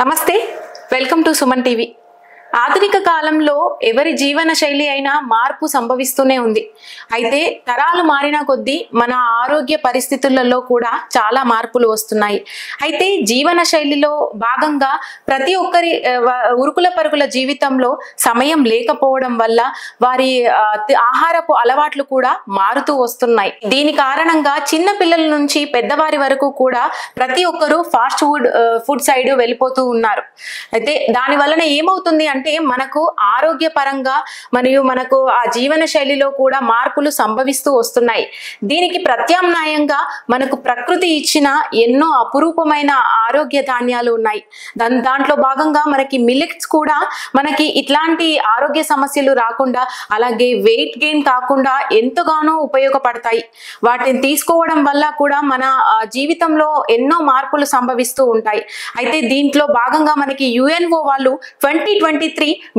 నమస్తే, welcome to Suman TV. ఆధునిక కాలంలో ఎవరి జీవన శైలి అయినా మార్పు సంభవిస్తూనే ఉంది. అయితే తరాలు మారిన కొద్దీ మన ఆరోగ్య పరిస్థితులలో కూడా చాలా మార్పులు వస్తున్నాయి. అయితే జీవన శైలిలో భాగంగా ప్రతి ఒక్కరి ఉరుకుల పరుగుల జీవితంలో సమయం లేకపోవడం వల్ల వారి ఆహారపు అలవాట్లు కూడా మారుతూ వస్తున్నాయి. దీని కారణంగా చిన్న పిల్లల నుంచి పెద్దవారి వరకు కూడా ప్రతి ఒక్కరూ ఫాస్ట్ ఫుడ్ సైడ్ వెళ్ళిపోతూ ఉన్నారు. అయితే దాని వలన ఏమవుతుంది అంటే మనకు ఆరోగ్యపరంగా మరియు మనకు ఆ జీవన శైలిలో కూడా మార్పులు సంభవిస్తూ వస్తున్నాయి. దీనికి ప్రత్యామ్నాయంగా మనకు ప్రకృతి ఇచ్చిన ఎన్నో అపురూపమైన ఆరోగ్య ధాన్యాలు ఉన్నాయి. దాంట్లో భాగంగా మనకి మిల్లెట్స్ కూడా మనకి ఇట్లాంటి ఆరోగ్య సమస్యలు రాకుండా, అలాగే వెయిట్ గెయిన్ కాకుండా ఎంతగానో ఉపయోగపడతాయి. వాటిని తీసుకోవడం వల్ల కూడా మన జీవితంలో ఎన్నో మార్పులు సంభవిస్తూ ఉంటాయి. అయితే దీంట్లో భాగంగా మనకి UNO వాళ్ళు 2023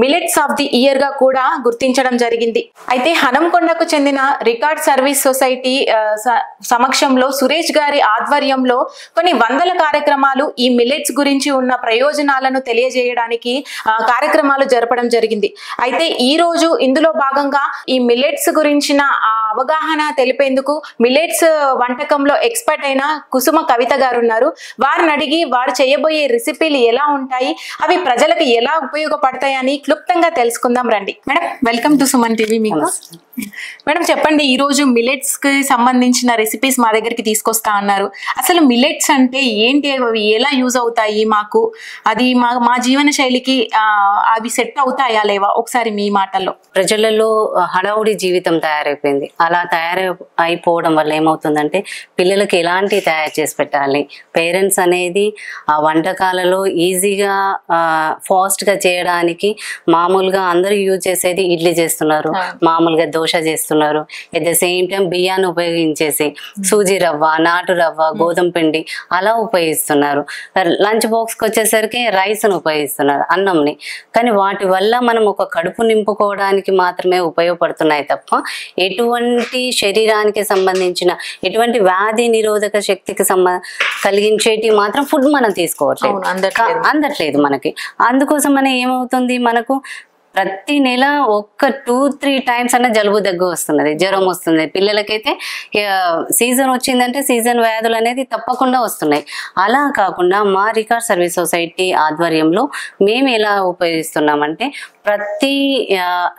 మిల్లెట్స్ ఆఫ్ ది ఇయర్ గా కూడా గుర్తించడం జరిగింది. అయితే హనంకొండకు చెందిన రికార్డ్ సర్వీస్ సొసైటీ సమక్షంలో సురేష్ గారి ఆధ్వర్యంలో కొన్ని వందల కార్యక్రమాలు ఈ మిల్లెట్స్ గురించి ఉన్న ప్రయోజనాలను తెలియజేయడానికి కార్యక్రమాలు జరపడం జరిగింది. అయితే ఈ రోజు ఇందులో భాగంగా ఈ మిల్లెట్స్ గురించిన అవగాహన తెలిపేందుకు మిల్లెట్స్ వంటకంలో ఎక్స్పర్ట్ అయిన కుసుమ కవిత గారు ఉన్నారు. వారిని అడిగి వారు చేయబోయే రెసిపీలు ఎలా ఉంటాయి, అవి ప్రజలకు ఎలా ఉపయోగపడతాయి అని క్లుప్తంగా తెలుసుకుందాం రండి. Madam, welcome to Suman TV. మీకు మేడం చెప్పండి, ఈ రోజు మిల్లెట్స్ కి సంబంధించిన రెసిపీస్ మా దగ్గరికి తీసుకొస్తా అన్నారు. అసలు మిల్లెట్స్ అంటే ఏంటి, అవి ఎలా యూజ్ అవుతాయి మాకు, అది మా జీవన శైలికి అవి సెట్ అవుతాయా లేవా, ఒకసారి మీ మాటల్లో. ప్రజలలో హడావుడి జీవితం తయారైపోయింది. అలా అయిపోవడం వల్ల ఏమవుతుందంటే పిల్లలకి ఎలాంటి తయారు చేసి పెట్టాలి, పేరెంట్స్ అనేది ఆ వంటకాలలో ఈజీగా ఫాస్ట్ గా చేయడానికి మామూలుగా అందరూ యూజ్ చేసేది ఇడ్లీ చేస్తున్నారు, మామూలుగా దోశ చేస్తున్నారు. ఎట్ ద సేమ్ టైం బియ్యాన్ని ఉపయోగించేసి సూజీ రవ్వ, నాటు రవ్వ, గోధుమ పిండి అలా ఉపయోగిస్తున్నారు. లంచ్ బాక్స్కి వచ్చేసరికి రైస్ను ఉపయోగిస్తున్నారు, అన్నంని. కానీ వాటి వల్ల మనం ఒక కడుపు నింపుకోవడానికి మాత్రమే ఉపయోగపడుతున్నాయి తప్ప ఎటువంటి శరీరానికి సంబంధించిన ఎటువంటి వ్యాధి నిరోధక శక్తికి కలిగించేటి మాత్రం ఫుడ్ మనం తీసుకోవట్లేదు, అందట్లేదు మనకి. అందుకోసం ఏమవుతుంది, మనకు ప్రతి నెల 1-2-3 టైమ్స్ అన్న జలుబు దగ్గు వస్తున్నది, జ్వరం వస్తుంది. పిల్లలకైతే సీజన్ వచ్చిందంటే సీజన్ వ్యాధులు అనేది తప్పకుండా వస్తున్నాయి. అలా కాకుండా మా రికార్డ్ సర్వీస్ సొసైటీ ఆధ్వర్యంలో మేము ఎలా ఉపయోగిస్తున్నామంటే ప్రతి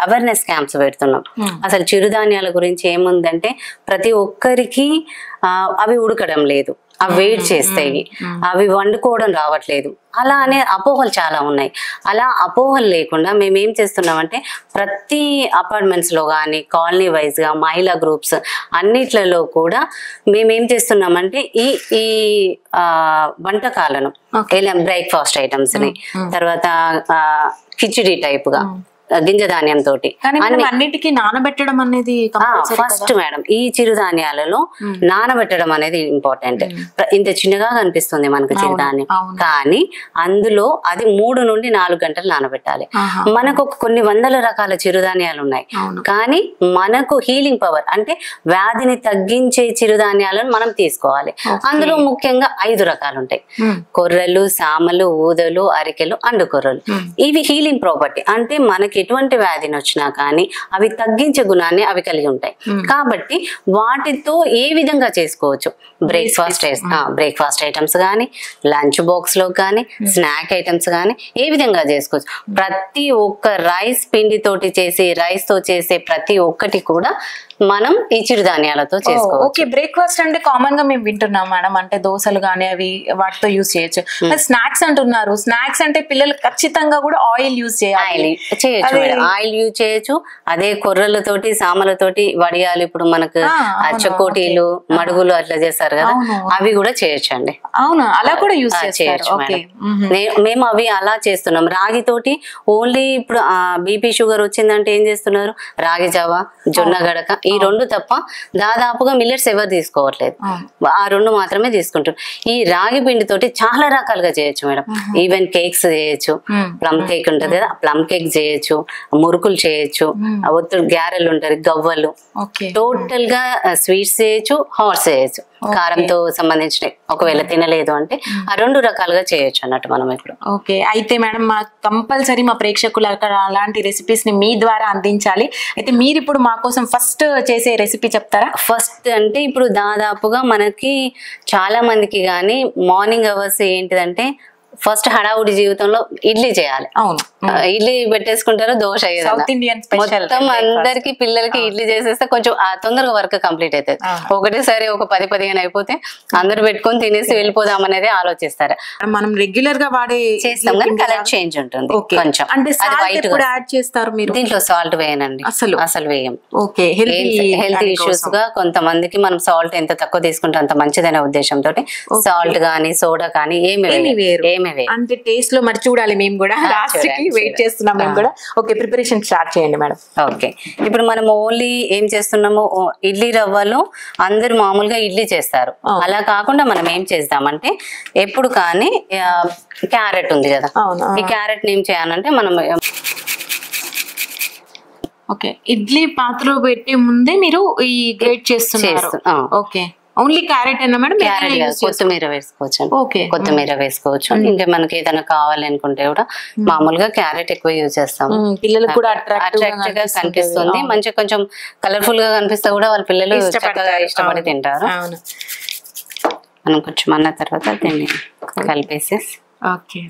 అవేర్నెస్ క్యాంప్స్ పెడుతున్నాం. అసలు చిరుధాన్యాల గురించి ఏముందంటే ప్రతి ఒక్కరికి అవి ఉడకడం లేదు, అవి వెయిట్ చేస్తాయి, అవి వండుకోవడం రావట్లేదు, అలా అనే అపోహలు చాలా ఉన్నాయి. అలా అపోహలు లేకుండా మేమేం చేస్తున్నామంటే ప్రతి అపార్ట్మెంట్స్లో కానీ కాలనీ వైజ్గా మహిళా గ్రూప్స్ అన్నిట్లలో కూడా మేమేం చేస్తున్నామంటే ఈ వంటకాలను బ్రేక్ఫాస్ట్ ఐటమ్స్ని, తర్వాత కిచిడి టైప్గా గింజ ధాన్యం తోటి అన్నిటికీ నానబెట్టడం అనేది ఫస్ట్ మేడం. ఈ చిరుధాన్యాలలో నానబెట్టడం అనేది ఇంపార్టెంట్. ఇంత చిన్నగా కనిపిస్తుంది మనకు చిరుధాన్యం, కానీ అందులో అది 3 నుండి 4 గంటలు నానబెట్టాలి. మనకు కొన్ని వందల రకాల చిరుధాన్యాలు ఉన్నాయి, కానీ మనకు హీలింగ్ పవర్ అంటే వ్యాధిని తగ్గించే చిరుధాన్యాలను మనం తీసుకోవాలి. అందులో ముఖ్యంగా 5 రకాలు ఉంటాయి: కొర్రలు, సామలు, ఊదలు, అరికెలు, అండుకొర్రలు. ఇవి హీలింగ్ ప్రాపర్టీ, అంటే మనకి ఎటువంటి వ్యాధిని వచ్చినా కానీ అవి తగ్గించే గుణాన్ని అవి కలిగి ఉంటాయి. కాబట్టి వాటితో ఏ విధంగా చేసుకోవచ్చు, బ్రేక్ఫాస్ట్ ఐటమ్స్ కానీ, లంచ్ బాక్స్ లో కానీ, స్నాక్ ఐటమ్స్ కానీ ఏ విధంగా చేసుకోవచ్చు. ప్రతి ఒక్క రైస్ పిండితోటి చేసి రైస్ తో చేసే ప్రతి ఒక్కటి కూడా మనం ఈ చిరుధాన్యాలతో చేసుకోవచ్చు. ఓకే, బ్రేక్ఫాస్ట్ అంటే కామన్ గా మేము వింటున్నాం మేడం, అంటే దోశలు కానీ అవి వాటితో యూజ్ చేయొచ్చు. స్నాక్స్ అంటున్నారు, స్నాక్స్ అంటే పిల్లలు ఖచ్చితంగా కూడా ఆయిల్ యూజ్ చేయాలి, ఆయిల్ యూజ్ చేయొచ్చు. అదే కొర్రలతోటి, సామలతోటి వడియాలు, ఇప్పుడు మనకు చకోటీలు, మడుగులు అట్లా చేస్తారు కదా, అవి కూడా చేయొచ్చు అండి. అవునా, అలా కూడా యూజ్ చేయొచ్చు. మేము అవి అలా చేస్తున్నాం. రాగి తోటి ఓన్లీ ఇప్పుడు బీపీ షుగర్ వచ్చిందంటే ఏం చేస్తున్నారు, రాగి జావా, జొన్న గడక, ఈ 2 తప్ప దాదాపుగా మిల్లెట్స్ ఎవరు తీసుకోవట్లేదు, ఆ 2 మాత్రమే తీసుకుంటారు. ఈ రాగి పిండి తోటి చాలా రకాలుగా చేయొచ్చు మేడం. ఈవెన్ కేక్స్ చేయొచ్చు, ప్లమ్ కేక్ ఉంటది కదా, ప్లమ్ కేక్ చేయొచ్చు, మురుకులు చేయొచ్చు, ఒత్తుడు గ్యారెలు ఉంటారు, గవ్వలు, టోటల్ గా స్వీట్స్ చేయొచ్చు, హాట్స్ చేయొచ్చు. కారంతో సంబంధించిన ఒకవేళ తినలేదు అంటే ఆ 2 రకాలుగా చేయొచ్చు అన్నట్టు మనం ఇప్పుడు. ఓకే, అయితే మేడం మా కంపల్సరీ మా ప్రేక్షకులు అక్కడ అలాంటి రెసిపీస్ ని మీ ద్వారా అందించాలి. అయితే మీరు ఇప్పుడు మా కోసం ఫస్ట్ చేసే రెసిపీ చెప్తారా? ఫస్ట్ అంటే ఇప్పుడు దాదాపుగా మనకి చాలా మందికి కానీ మార్నింగ్ అవర్స్ ఏంటిదంటే ఫస్ట్ హడావుడి జీవితంలో ఇడ్లీ చేయాలి. అవును, ఇడ్లీ పెట్టేసుకుంటారు, దోశ సౌత్ ఇండియన్ స్పెషల్. మొత్తం అందరికి పిల్లలకి ఇడ్లీ చేసేస్తే కొంచెం తొందరగా వర్క్ కంప్లీట్ అవుతుంది. ఒకటేసారి ఒక 10-15 అయిపోతే అందరు పెట్టుకొని తినేసి వెళ్ళిపోదాం అనేది ఆలోచిస్తారు. మనం రెగ్యులర్ గా వాడే చేస్తాం కానీ కలర్ చేంజ్ ఉంటుంది కొంచెం. అంటే వైట్ యాడ్ చేస్తారు మీరు? దీంట్లో సాల్ట్ వేయనండి, అసలు వేయం. ఓకే, హెల్త్ ఇష్యూస్ గా కొంతమందికి మనం సాల్ట్ ఎంత తక్కువ తీసుకుంటే అంత మంచిదనే ఉద్దేశంతో సాల్ట్ గానీ సోడా కానీ ఏమి వేరు. అంటే టేస్ట్ లో మరి చూడాలి మేము కూడా, లాస్ట్ కి వెయిట్ చేస్తున్నాం మేము కూడా. ఓకే, ప్రిపరేషన్ స్టార్ట్ చేయండి మేడం. ఓకే, ఇప్పుడు మనం ఓన్లీ ఏం చేస్తున్నాము, ఇడ్లీ రవ్వలో అందరు మామూలుగా ఇడ్లీ చేస్తారు. అలా కాకుండా మనం ఏం చేద్దామంటే ఎప్పుడు కానీ క్యారెట్ ఉంది కదా, ఈ క్యారెట్ ఏం చేయాలంటే మనం ఓకే ఇడ్లీ పాత్రలో పెట్టే ముందే మీరు ఈ గ్రేట్ చేస్తున్నారు. ఓకే, ఓన్లీ క్యారెట్ అన్న మేడం? కొత్తిమీర వేసుకోవచ్చు. ఓకే, కొత్తిమీర వేసుకోవచ్చు. ఇంకా మనకి ఏదైనా కావాలి అనుకుంటే కూడా మామూలుగా క్యారెట్ ఎక్కువ యూజ్ చేస్తాం. పిల్లలకు కూడా అట్రాక్టివ్ గా కనిపిస్తుంది, మంచిగా కొంచెం కలర్ఫుల్ గా కనిపిస్తే కూడా వాళ్ళ పిల్లలు చక్కగా ఇష్టపడి తింటారు. మనం కొంచెం అన్న తర్వాత దీన్ని కలిపేసి ఓకే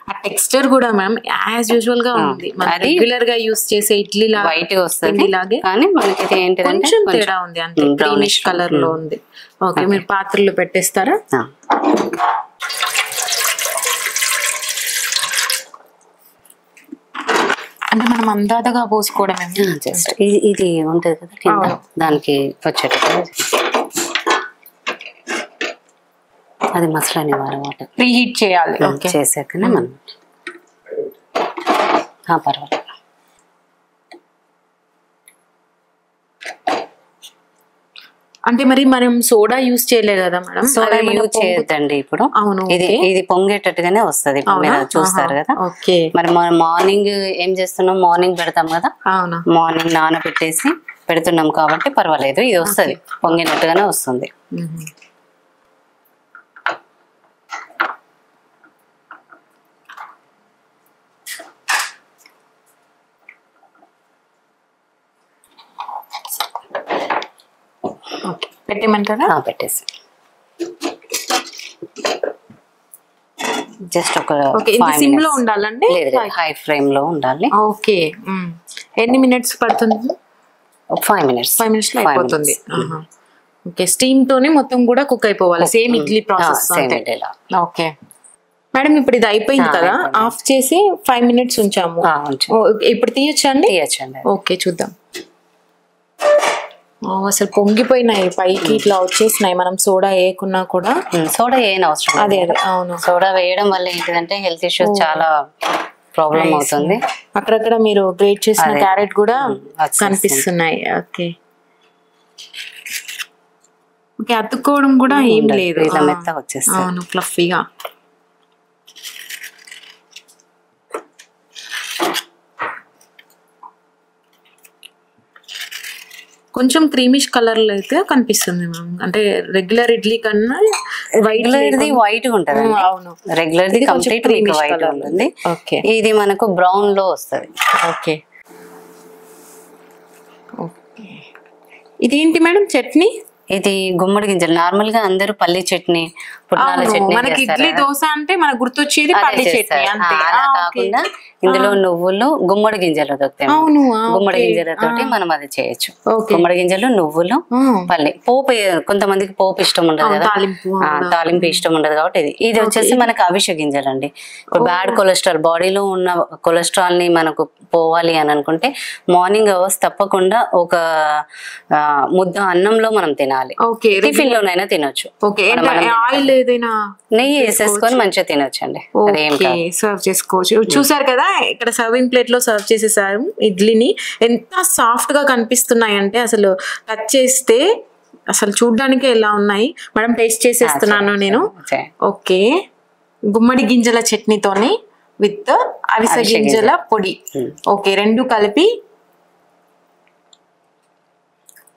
ఆ టెక్స్చర్ కూడా మ్యామ్ యాజ్ యూజువల్ గా ఉంది. రెగ్యులర్ గా యూస్ చేసే ఇడ్లీ వైట్ గా వస్తుంది ఇలాగే, కానీ మనకి ఏంటిదంటే కొంచెం తేడా ఉంది, అంతే గ్రీనిష్ కలర్ లో ఉంది. ఓకే, మీరు పాత్రలో పెట్టేస్తారా? అంటే మనం అందాదగా పోసుకోవడమే. జస్ట్ ఇది ఉంటది కదా కింద, దానికి వచ్చేటప్పుడు అది మసాలాని వాటర్ ప్రీహీట్ చేయాలి. చేసాకనే మనం పర్వాలేదు. అంటే మరి మనం సోడా యూజ్ చేయలే కదా మేడం? సోడా యూజ్ చేయొద్దండి ఇప్పుడు. అవును, ఇది పొంగేటట్టుగానే వస్తుంది. మీరు చూస్తారు కదా. ఓకే, మరి మనం మార్నింగ్ ఏం చేస్తున్నాం, మార్నింగ్ పెడతాం కదా, మార్నింగ్ నానబెట్టేసి పెడుతున్నాం కాబట్టి పర్వాలేదు, ఇది వస్తుంది పొంగినట్టుగానే వస్తుంది. పెట్టేమంటారా? పెట్టేసి జస్ట్ ఒక సిమ్ లో ఉండాలండి? హై ఫ్లేమ్ లో ఉండాలి. ఓకే, ఎన్ని మినిట్స్ పడుతుంది? 5 minutes. 5 minutes లో అయిపోతుంది. ఓకే, స్టీమ్ తోనే మొత్తం కూడా కుక్ అయిపోవాలి, same idli process. Okay madam, ఇప్పుడు ఇది అయిపోయింది కదా, ఆఫ్ చేసి 5 minutes ఉంచాము. ఇప్పుడు తీయచ్చండి? తీయచ్చండి. ఓకే, చూద్దాం. అసలు పొంగిపోయినాయి పైకి, ఇట్లా వచ్చేసినాయి. మనం సోడా వేయకున్నా కూడా. సోడా వేయని అవసరం. అదే అవును, సోడా వేయడం వల్ల ఏంటంటే హెల్త్ ఇష్యూస్ చాలా ప్రాబ్లం అవుతుంది. అక్కడక్కడ మీరు గ్రేట్ చేసిన క్యారెట్ కూడా కనిపిస్తున్నాయి. ఓకే ఓకే, అతుక్కోవడం కూడా ఏం లేదు, ఇలా మెత్తగా వచ్చేస్తుంది. అవును, ఫ్లఫీగా. కొంచెం క్రీమిష్ కలర్ లో అయితే కనిపిస్తుంది మ్యామ్. అంటే రెగ్యులర్ ఇడ్లీ కన్నా వైట్ ఉంటుంది. అవును, రెగ్యులర్ ది కంప్లీట్ వైట్ ఉంటుంది. ఓకే, ఇది మనకు బ్రౌన్ లో వస్తుంది. ఓకే ఓకే, ఇదేంటి మేడం చట్నీ? ఇది గుమ్మడి గింజలు. నార్మల్ గా అందరూ పల్లి చట్నీ, పుట్నాల చట్నీ, మనకి ఇడ్లీ దోశ అంటే మనకు గుర్తొచ్చేది పల్లి చట్నీ. అలా కాకుండా ఇందులో నువ్వులు, గుమ్మడి గింజలు దొరుకుతాయి. గుమ్మడి గింజలతోటి మనం అది చేయొచ్చు. గుమ్మడి గింజలు, నువ్వులు, పల్లి. పోపు కొంతమందికి పోపు ఇష్టం ఉండదు కదా, తాలింపు ఇష్టం ఉండదు కాబట్టి ఇది వచ్చేసి మనకి అవిసె గింజలు అండి. ఇప్పుడు బ్యాడ్ కొలెస్ట్రాల్, బాడీలో ఉన్న కొలెస్ట్రాల్ ని మనకు పోవాలి అని అనుకుంటే మార్నింగ్ అవర్స్ తప్పకుండా ఒక ముద్ద అన్నంలో మనం తినాలి. టిఫిన్ లోనైనా తినొచ్చు. ఆయిల్ ఏదైనా నెయ్యి వేసేసుకొని మంచిగా తినొచ్చు అండి, సర్వ్ చేసుకోవచ్చు. చూసారు కదా, ఇక్కడ సర్వింగ్ ప్లేట్ లో సర్వ్ చేసేసారు ఇడ్లీని. ఎంత సాఫ్ట్ గా కనిపిస్తున్నాయి అంటే అసలు టచ్ చేస్తే అసలు చూడ్డానికి ఎలా ఉన్నాయి. మేడం టేస్ట్ చేసేస్తున్నాను నేను. ఓకే, గుమ్మడి గింజల చట్నీతోని విత్ అవిసె గింజల పొడి. ఓకే, రెండు కలిపి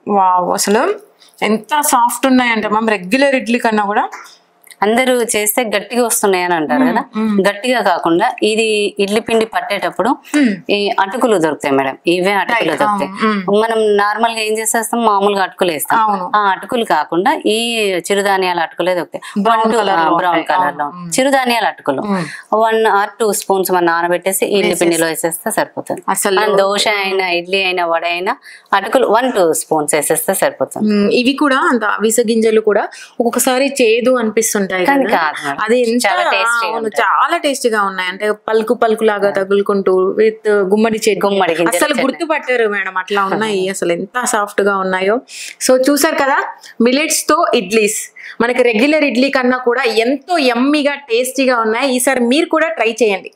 వావ్, అసలు ఎంత సాఫ్ట్ ఉన్నాయంటే మ్యామ్ రెగ్యులర్ ఇడ్లీ కన్నా కూడా. అందరూ చేస్తే గట్టిగా వస్తున్నాయి అని అంటారు కదా, గట్టిగా కాకుండా ఇది ఇడ్లీ పిండి పట్టేటప్పుడు ఈ అటుకులు దొరుకుతాయి మేడం, ఇవే అటుకులు దొరుకుతాయి. మనం నార్మల్ గా ఏం చేసేస్తాం, మామూలుగా అటుకులు వేస్తాం. ఆ అటుకులు కాకుండా ఈ చిరుధాన్యాల అటుకులే దొరుకుతాయి, బ్రౌన్ కలర్ లో చిరుధాన్యాల అటుకులు 1 or 2 స్పూన్స్ మనం నానబెట్టేసి ఇడ్లీ పిండిలో వేసేస్తే సరిపోతుంది. అసలు దోశ అయినా ఇడ్లీ అయినా వడ అయినా అటుకులు 1-2 స్పూన్స్ వేసేస్తే సరిపోతుంది. ఇవి కూడా అంత అవిసె గింజలు కూడా ఒక్కొక్కసారి చేదు అనిపిస్తుంటాయి, అది చాలా టేస్టీగా ఉన్నాయి. అంటే పలుకు పలుకు లాగా తగులుకుంటూ విత్ గుమ్మడి అసలు గుర్తుపట్టారు మేడం, అట్లా ఉన్నాయి. అసలు ఎంత సాఫ్ట్ గా ఉన్నాయో. సో చూసారు కదా, మిల్లెట్స్ తో ఇడ్లీస్ మనకి రెగ్యులర్ ఇడ్లీ కన్నా కూడా ఎంతో యమ్మీగా టేస్టీగా ఉన్నాయి. ఈసారి మీరు కూడా ట్రై చేయండి.